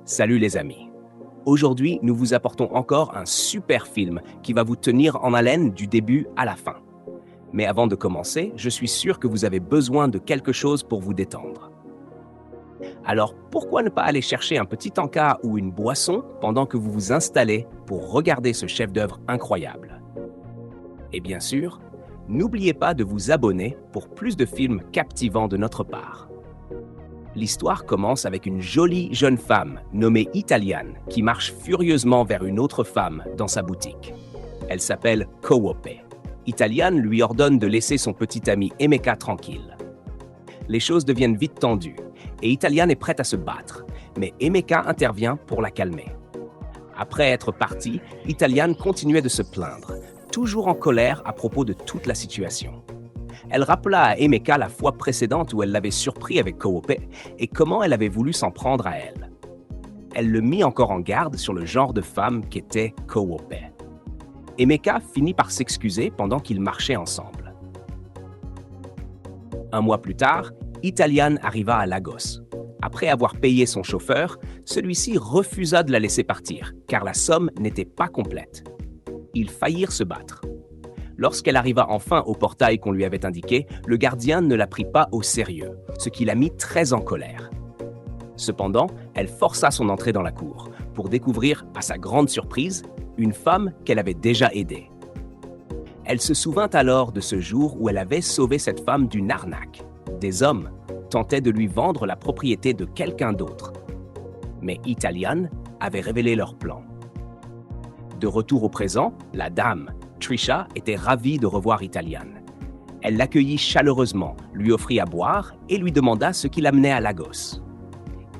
Salut les amis. Aujourd'hui, nous vous apportons encore un super film qui va vous tenir en haleine du début à la fin. Mais avant de commencer, je suis sûr que vous avez besoin de quelque chose pour vous détendre. Alors pourquoi ne pas aller chercher un petit encas ou une boisson pendant que vous vous installez pour regarder ce chef-d'œuvre incroyable? Et bien sûr, n'oubliez pas de vous abonner pour plus de films captivants de notre part. L'histoire commence avec une jolie jeune femme nommée Italiane qui marche furieusement vers une autre femme dans sa boutique. Elle s'appelle Cowope. Italiane lui ordonne de laisser son petit ami Emeka tranquille. Les choses deviennent vite tendues et Italiane est prête à se battre, mais Emeka intervient pour la calmer. Après être partie, Italiane continuait de se plaindre, toujours en colère à propos de toute la situation. Elle rappela à Emeka la fois précédente où elle l'avait surpris avec Cowope et comment elle avait voulu s'en prendre à elle. Elle le mit encore en garde sur le genre de femme qu'était Cowope. Emeka finit par s'excuser pendant qu'ils marchaient ensemble. Un mois plus tard, Italiane arriva à Lagos. Après avoir payé son chauffeur, celui-ci refusa de la laisser partir car la somme n'était pas complète. Ils faillirent se battre. Lorsqu'elle arriva enfin au portail qu'on lui avait indiqué, le gardien ne la prit pas au sérieux, ce qui la mit très en colère. Cependant, elle força son entrée dans la cour pour découvrir, à sa grande surprise, une femme qu'elle avait déjà aidée. Elle se souvint alors de ce jour où elle avait sauvé cette femme d'une arnaque. Des hommes tentaient de lui vendre la propriété de quelqu'un d'autre. Mais Italiane avait révélé leur plan. De retour au présent, la dame, Trisha, était ravie de revoir Italiane. Elle l'accueillit chaleureusement, lui offrit à boire et lui demanda ce qui l'amenait à Lagos.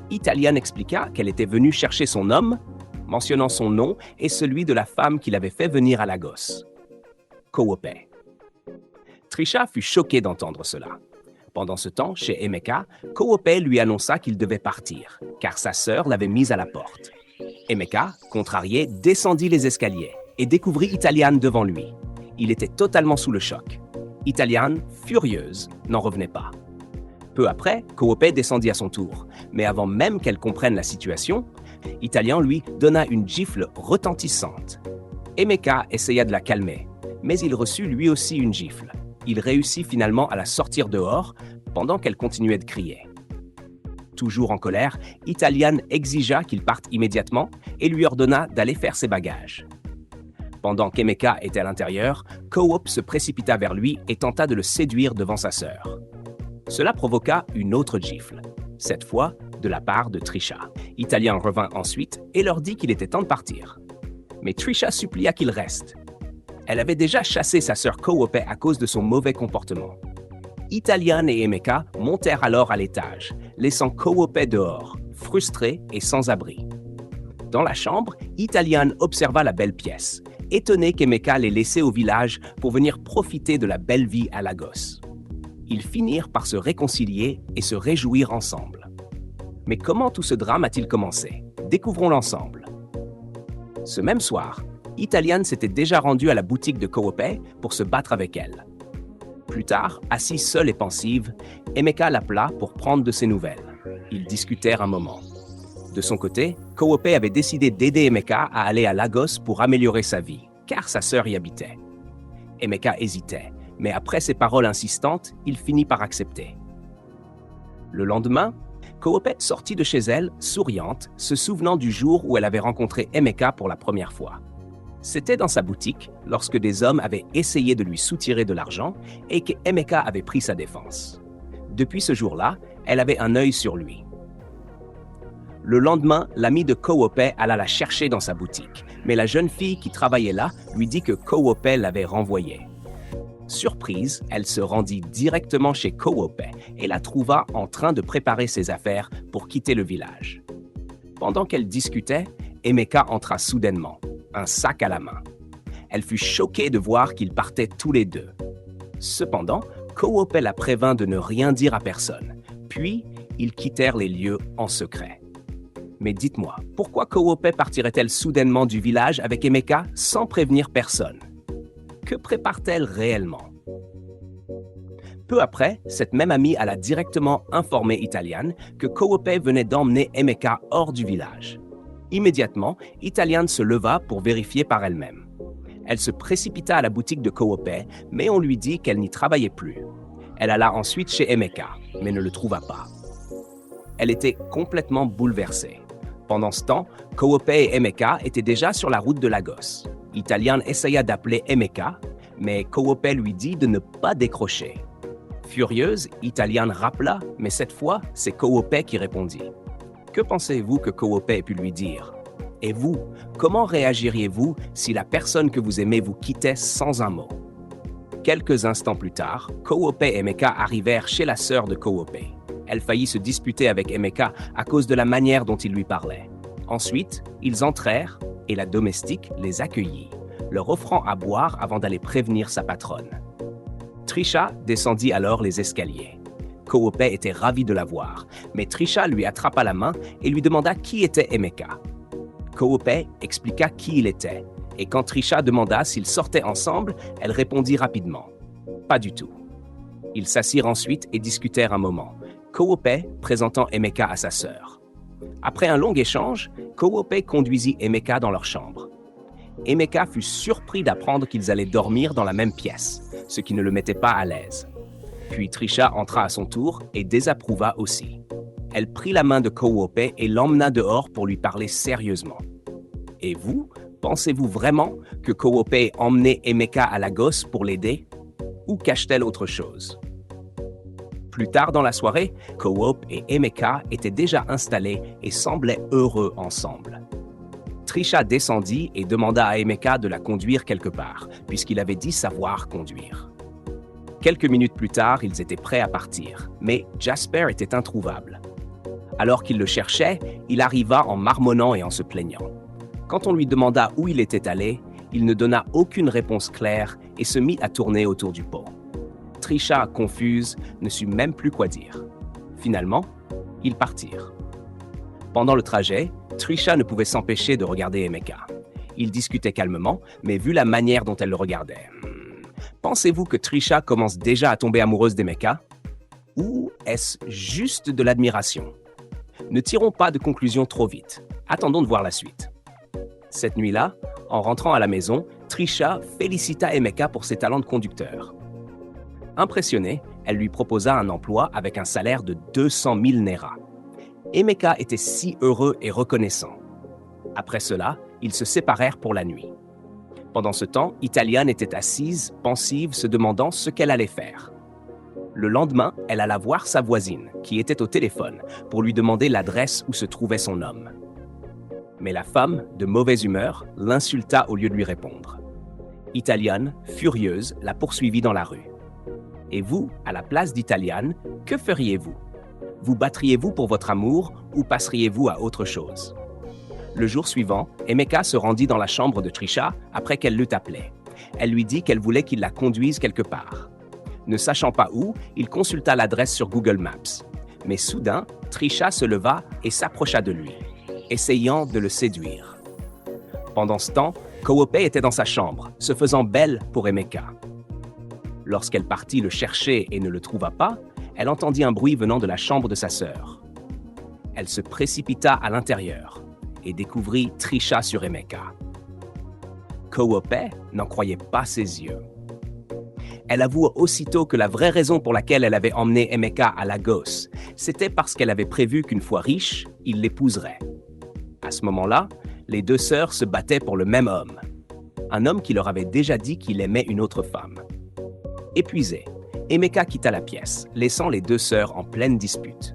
Italiane expliqua qu'elle était venue chercher son homme, mentionnant son nom et celui de la femme qui l'avait fait venir à Lagos, Cowope. Trisha fut choquée d'entendre cela. Pendant ce temps, chez Emeka, Cowope lui annonça qu'il devait partir, car sa sœur l'avait mise à la porte. Emeka, contrarié, descendit les escaliers et découvrit Italiane devant lui. Il était totalement sous le choc. Italiane, furieuse, n'en revenait pas. Peu après, Cowope descendit à son tour, mais avant même qu'elle comprenne la situation, Italiane lui donna une gifle retentissante. Emeka essaya de la calmer, mais il reçut lui aussi une gifle. Il réussit finalement à la sortir dehors pendant qu'elle continuait de crier. Toujours en colère, Italiane exigea qu'il parte immédiatement et lui ordonna d'aller faire ses bagages. Pendant qu'Emeka était à l'intérieur, Cowope se précipita vers lui et tenta de le séduire devant sa sœur. Cela provoqua une autre gifle, cette fois de la part de Trisha. Italiane revint ensuite et leur dit qu'il était temps de partir. Mais Trisha supplia qu'il reste. Elle avait déjà chassé sa sœur Cowope à cause de son mauvais comportement. Italiane et Emeka montèrent alors à l'étage, laissant Cowope dehors, frustrée et sans abri. Dans la chambre, Italiane observa la belle pièce, étonnée qu'Emeka l'ait laissée au village pour venir profiter de la belle vie à Lagos. Ils finirent par se réconcilier et se réjouir ensemble. Mais comment tout ce drame a-t-il commencé? Découvrons-le ensemble. Ce même soir, Italiane s'était déjà rendue à la boutique de Cowope pour se battre avec elle. Plus tard, assise seule et pensive, Emeka l'appela pour prendre de ses nouvelles. Ils discutèrent un moment. De son côté, Cowope avait décidé d'aider Emeka à aller à Lagos pour améliorer sa vie, car sa sœur y habitait. Emeka hésitait, mais après ses paroles insistantes, il finit par accepter. Le lendemain, Cowope sortit de chez elle, souriante, se souvenant du jour où elle avait rencontré Emeka pour la première fois. C'était dans sa boutique, lorsque des hommes avaient essayé de lui soutirer de l'argent et qu'Emeka avait pris sa défense. Depuis ce jour-là, elle avait un œil sur lui. Le lendemain, l'ami de Cowope alla la chercher dans sa boutique, mais la jeune fille qui travaillait là lui dit que Cowope l'avait renvoyée. Surprise, elle se rendit directement chez Cowope et la trouva en train de préparer ses affaires pour quitter le village. Pendant qu'elle discutait, Emeka entra soudainement, un sac à la main. Elle fut choquée de voir qu'ils partaient tous les deux. Cependant, Cowope la prévint de ne rien dire à personne, puis ils quittèrent les lieux en secret. Mais dites-moi, pourquoi Cowope partirait-elle soudainement du village avec Emeka sans prévenir personne? Que prépare-t-elle réellement? Peu après, cette même amie alla directement informer Italian que Koope venait d'emmener Emeka hors du village. Immédiatement, Italian se leva pour vérifier par elle-même. Elle se précipita à la boutique de Koope, mais on lui dit qu'elle n'y travaillait plus. Elle alla ensuite chez Emeka, mais ne le trouva pas. Elle était complètement bouleversée. Pendant ce temps, Koope et Emeka étaient déjà sur la route de Lagos. Italian essaya d'appeler Emeka, mais Koope lui dit de ne pas décrocher. Furieuse, Italian rappela, mais cette fois, c'est Koope qui répondit. Que pensez-vous que Koope ait pu lui dire? Et vous, comment réagiriez-vous si la personne que vous aimez vous quittait sans un mot? Quelques instants plus tard, Koope et Emeka arrivèrent chez la sœur de Koope. Elle faillit se disputer avec Emeka à cause de la manière dont il lui parlait. Ensuite, ils entrèrent et la domestique les accueillit, leur offrant à boire avant d'aller prévenir sa patronne. Trisha descendit alors les escaliers. Koope était ravi de la voir, mais Trisha lui attrapa la main et lui demanda qui était Emeka. Koope expliqua qui il était, et quand Trisha demanda s'ils sortaient ensemble, elle répondit rapidement « Pas du tout ». Ils s'assirent ensuite et discutèrent un moment, Koope présentant Emeka à sa sœur. Après un long échange, Koope conduisit Emeka dans leur chambre. Emeka fut surpris d'apprendre qu'ils allaient dormir dans la même pièce, ce qui ne le mettait pas à l'aise. Puis Trisha entra à son tour et désapprouva aussi. Elle prit la main de Koope et l'emmena dehors pour lui parler sérieusement. Et vous, pensez-vous vraiment que Koope ait emmené Emeka à Lagos pour l'aider? Ou cache-t-elle autre chose? Plus tard dans la soirée, Koope et Emeka étaient déjà installés et semblaient heureux ensemble. Trisha descendit et demanda à Emeka de la conduire quelque part, puisqu'il avait dit savoir conduire. Quelques minutes plus tard, ils étaient prêts à partir, mais Jasper était introuvable. Alors qu'il le cherchait, il arriva en marmonnant et en se plaignant. Quand on lui demanda où il était allé, il ne donna aucune réponse claire et se mit à tourner autour du pot. Trisha, confuse, ne sut même plus quoi dire. Finalement, ils partirent. Pendant le trajet, Trisha ne pouvait s'empêcher de regarder Emeka. Ils discutaient calmement, mais vu la manière dont elle le regardait, pensez-vous que Trisha commence déjà à tomber amoureuse d'Emeka? Ou est-ce juste de l'admiration? Ne tirons pas de conclusions trop vite. Attendons de voir la suite. Cette nuit-là, en rentrant à la maison, Trisha félicita Emeka pour ses talents de conducteur. Impressionnée, elle lui proposa un emploi avec un salaire de 200 000 Naira. Emeka était si heureux et reconnaissant. Après cela, ils se séparèrent pour la nuit. Pendant ce temps, Italian était assise, pensive, se demandant ce qu'elle allait faire. Le lendemain, elle alla voir sa voisine, qui était au téléphone, pour lui demander l'adresse où se trouvait son homme. Mais la femme, de mauvaise humeur, l'insulta au lieu de lui répondre. Italian, furieuse, la poursuivit dans la rue. Et vous, à la place d'Italian, que feriez-vous? Vous battriez-vous pour votre amour ou passeriez-vous à autre chose? Le jour suivant, Emeka se rendit dans la chambre de Trisha après qu'elle l'eut appelé. Elle lui dit qu'elle voulait qu'il la conduise quelque part. Ne sachant pas où, il consulta l'adresse sur Google Maps. Mais soudain, Trisha se leva et s'approcha de lui, essayant de le séduire. Pendant ce temps, Koope était dans sa chambre, se faisant belle pour Emeka. Lorsqu'elle partit le chercher et ne le trouva pas, elle entendit un bruit venant de la chambre de sa sœur. Elle se précipita à l'intérieur et découvrit Trisha sur Emeka. Koope n'en croyait pas ses yeux. Elle avoua aussitôt que la vraie raison pour laquelle elle avait emmené Emeka à Lagos, c'était parce qu'elle avait prévu qu'une fois riche, il l'épouserait. À ce moment-là, les deux sœurs se battaient pour le même homme. Un homme qui leur avait déjà dit qu'il aimait une autre femme. Épuisée, Emeka quitta la pièce, laissant les deux sœurs en pleine dispute.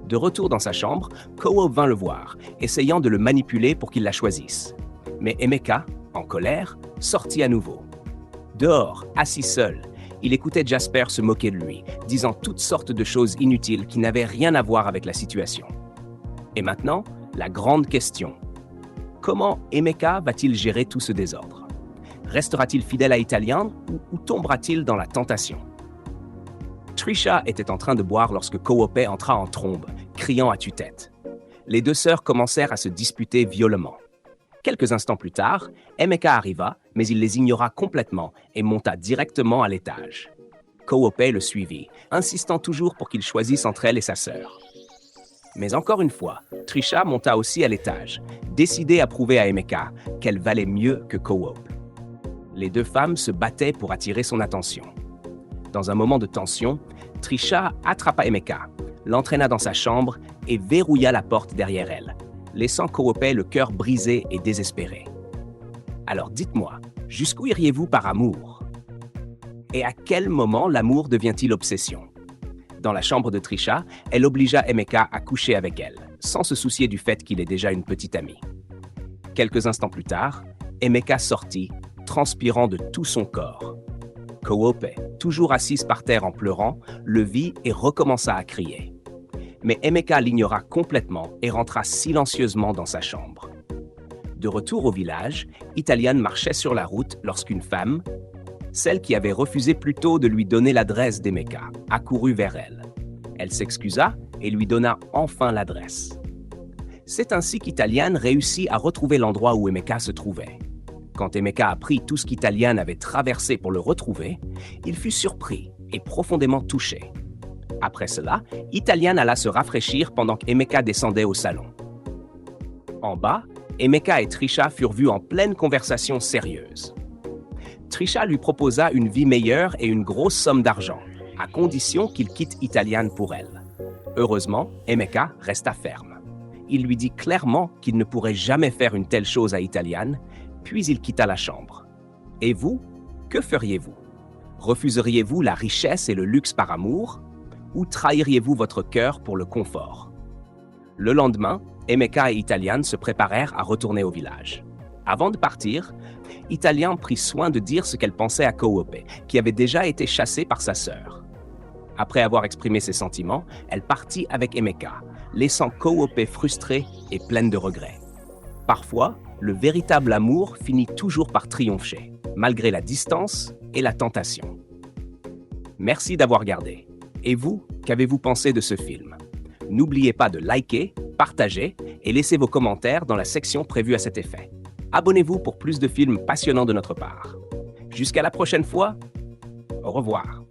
De retour dans sa chambre, Koope vint le voir, essayant de le manipuler pour qu'il la choisisse. Mais Emeka, en colère, sortit à nouveau. Dehors, assis seul, il écoutait Jasper se moquer de lui, disant toutes sortes de choses inutiles qui n'avaient rien à voir avec la situation. Et maintenant, la grande question. Comment Emeka va-t-il gérer tout ce désordre? Restera-t-il fidèle à Italian ou tombera-t-il dans la tentation? Trisha était en train de boire lorsque Koope entra en trombe, criant à tue-tête. Les deux sœurs commencèrent à se disputer violemment. Quelques instants plus tard, Emeka arriva, mais il les ignora complètement et monta directement à l'étage. Koope le suivit, insistant toujours pour qu'il choisisse entre elle et sa sœur. Mais encore une fois, Trisha monta aussi à l'étage, décidée à prouver à Emeka qu'elle valait mieux que Koope. Les deux femmes se battaient pour attirer son attention. Dans un moment de tension, Trisha attrapa Emeka, l'entraîna dans sa chambre et verrouilla la porte derrière elle, laissant Koope le cœur brisé et désespéré. Alors dites-moi, jusqu'où iriez-vous par amour? Et à quel moment l'amour devient-il obsession? Dans la chambre de Trisha, elle obligea Emeka à coucher avec elle, sans se soucier du fait qu'il est déjà une petite amie. Quelques instants plus tard, Emeka sortit, transpirant de tout son corps. Koope, toujours assise par terre en pleurant, le vit et recommença à crier. Mais Emeka l'ignora complètement et rentra silencieusement dans sa chambre. De retour au village, Italian marchait sur la route lorsqu'une femme, celle qui avait refusé plus tôt de lui donner l'adresse d'Emeka, accourut vers elle. Elle s'excusa et lui donna enfin l'adresse. C'est ainsi qu'Italian réussit à retrouver l'endroit où Emeka se trouvait. Quand Emeka apprit tout ce qu'Italian avait traversé pour le retrouver, il fut surpris et profondément touché. Après cela, Italian alla se rafraîchir pendant qu'Emeka descendait au salon. En bas, Emeka et Trisha furent vus en pleine conversation sérieuse. Trisha lui proposa une vie meilleure et une grosse somme d'argent, à condition qu'il quitte Italian pour elle. Heureusement, Emeka resta ferme. Il lui dit clairement qu'il ne pourrait jamais faire une telle chose à Italian, puis il quitta la chambre. Et vous, que feriez-vous? Refuseriez-vous la richesse et le luxe par amour, ou trahiriez-vous votre cœur pour le confort? Le lendemain, Emeka et Italian se préparèrent à retourner au village. Avant de partir, Italian prit soin de dire ce qu'elle pensait à Koope, qui avait déjà été chassée par sa sœur. Après avoir exprimé ses sentiments, elle partit avec Emeka, laissant Koope frustrée et pleine de regrets. Parfois, le véritable amour finit toujours par triompher, malgré la distance et la tentation. Merci d'avoir regardé. Et vous, qu'avez-vous pensé de ce film? N'oubliez pas de liker, partager et laisser vos commentaires dans la section prévue à cet effet. Abonnez-vous pour plus de films passionnants de notre part. Jusqu'à la prochaine fois, au revoir.